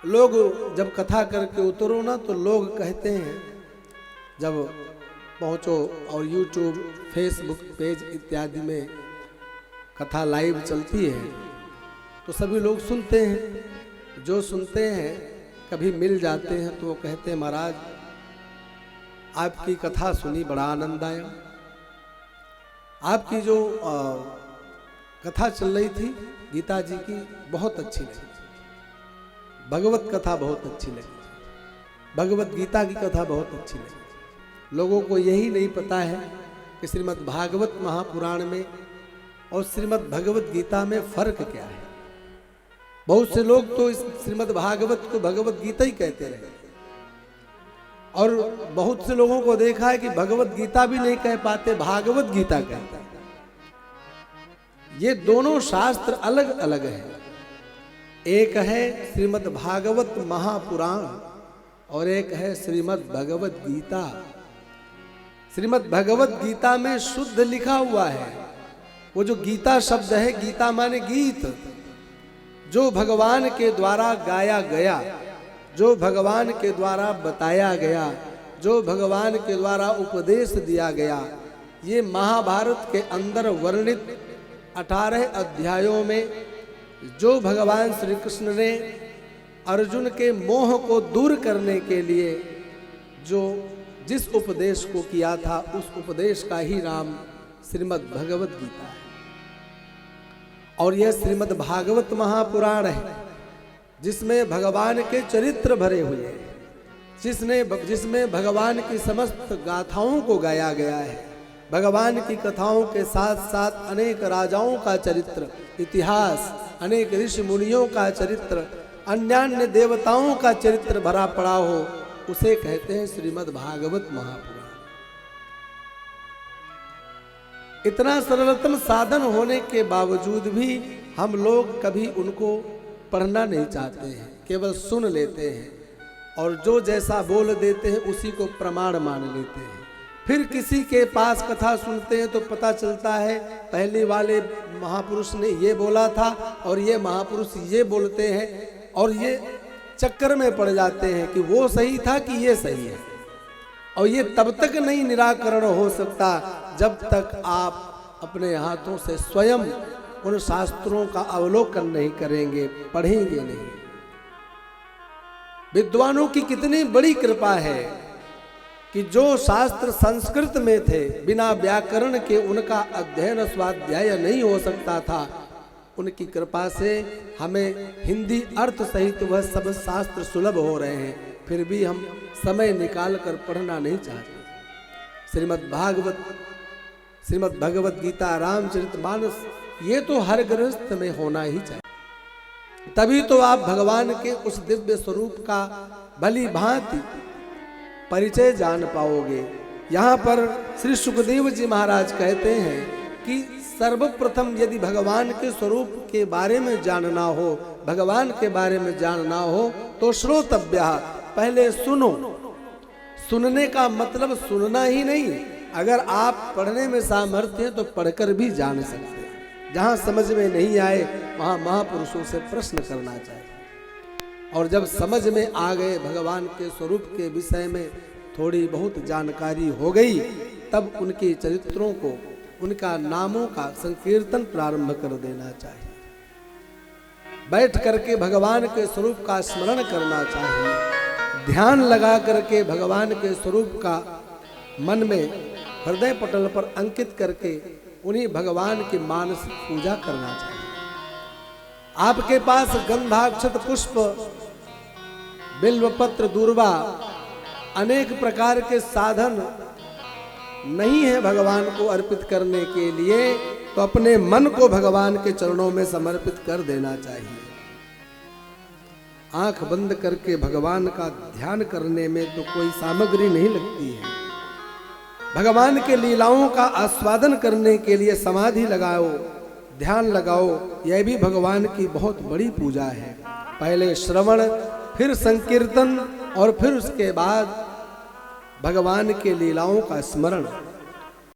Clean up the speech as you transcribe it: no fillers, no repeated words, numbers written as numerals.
लोग जब कथा करके उतरो ना तो लोग कहते हैं, जब पहुंचो और यूट्यूब फेसबुक पेज इत्यादि में कथा लाइव चलती है तो सभी लोग सुनते हैं। जो सुनते हैं कभी मिल जाते हैं तो वो कहते हैं महाराज आपकी कथा सुनी बड़ा आनंद आया। आपकी जो कथा चल रही थी गीता जी की बहुत अच्छी लगी, भगवत कथा बहुत अच्छी लगी, भगवत गीता की कथा बहुत अच्छी लगी। लोगों को यही नहीं पता है कि श्रीमद् भागवत महापुराण में और श्रीमद् भगवत गीता में फर्क क्या है। बहुत से लोग तो इस श्रीमद् भागवत को भगवत गीता ही कहते रहे और बहुत से लोगों को देखा है कि भगवत गीता भी नहीं कह पाते, भागवत गीता कहते हैं। ये दोनों शास्त्र अलग अलग हैं। एक है श्रीमद् भागवत महापुराण और एक है श्रीमद् भगवत गीता। श्रीमद् भगवत गीता में शुद्ध लिखा हुआ है। वो जो गीता शब्द है, गीता माने गीत, जो भगवान के द्वारा गाया गया, जो भगवान के द्वारा बताया गया, जो भगवान के द्वारा उपदेश दिया गया। ये महाभारत के अंदर वर्णित 18 अध्यायों में जो भगवान श्री कृष्ण ने अर्जुन के मोह को दूर करने के लिए जो जिस उपदेश को किया था, उस उपदेश का ही नाम श्रीमद् भगवत गीता है। और यह श्रीमद् भागवत महापुराण है जिसमें भगवान के चरित्र भरे हुए हैं, जिसमें भगवान की समस्त गाथाओं को गाया गया है। भगवान की कथाओं के साथ साथ अनेक राजाओं का चरित्र, इतिहास, अनेक ऋषि मुनियों का चरित्र, अन्यान्य देवताओं का चरित्र भरा पड़ा हो, उसे कहते हैं श्रीमद् भागवत महापुराण। इतना सरलतम साधन होने के बावजूद भी हम लोग कभी उनको पढ़ना नहीं चाहते हैं, केवल सुन लेते हैं और जो जैसा बोल देते हैं उसी को प्रमाण मान लेते हैं। फिर किसी के पास कथा सुनते हैं तो पता चलता है पहले वाले महापुरुष ने ये बोला था और ये महापुरुष ये बोलते हैं, और ये चक्कर में पड़ जाते हैं कि वो सही था कि ये सही है। और ये तब तक नहीं निराकरण हो सकता जब तक आप अपने हाथों से स्वयं उन शास्त्रों का अवलोकन नहीं करेंगे, पढ़ेंगे नहीं। विद्वानों की कितनी बड़ी कृपा है कि जो शास्त्र संस्कृत में थे, बिना व्याकरण के उनका अध्ययन स्वाध्याय नहीं हो सकता था, उनकी कृपा से हमें हिंदी अर्थ सहित वह सब शास्त्र सुलभ हो रहे हैं। फिर भी हम समय निकाल कर पढ़ना नहीं चाहते। श्रीमद् भागवत, श्रीमद् भगवत गीता, रामचरितमानस, ये तो हर गृहस्थ में होना ही चाहिए। तभी तो आप भगवान के उस दिव्य स्वरूप का भली भांति परिचय जान पाओगे। यहाँ पर श्री सुखदेव जी महाराज कहते हैं कि सर्वप्रथम यदि भगवान के स्वरूप के बारे में जानना हो, भगवान के बारे में जानना हो तो श्रोतव्य, पहले सुनो। सुनने का मतलब सुनना ही नहीं, अगर आप पढ़ने में सामर्थ्य हैं तो पढ़कर भी जान सकते हैं। जहाँ समझ में नहीं आए वहाँ महापुरुषों से प्रश्न करना चाहिए। और जब समझ में आ गए, भगवान के स्वरूप के विषय में थोड़ी बहुत जानकारी हो गई, तब उनके चरित्रों को, उनका नामों का संकीर्तन प्रारंभ कर देना चाहिए। बैठ करके भगवान के स्वरूप का स्मरण करना चाहिए। ध्यान लगा करके भगवान के स्वरूप का मन में हृदय पटल पर अंकित करके उन्हीं भगवान की मानसिक पूजा करना चाहिए। आपके पास गंधाक्षत पुष्प, बिल्वपत्र, दूर्वा, अनेक प्रकार के साधन नहीं है भगवान को अर्पित करने के लिए, तो अपने मन को भगवान के चरणों में समर्पित कर देना चाहिए। आंख बंद करके भगवान का ध्यान करने में तो कोई सामग्री नहीं लगती है। भगवान के लीलाओं का आस्वादन करने के लिए समाधि लगाओ, ध्यान लगाओ, यह भी भगवान की बहुत बड़ी पूजा है। पहले श्रवण, फिर संकीर्तन और फिर उसके बाद भगवान के लीलाओं का स्मरण।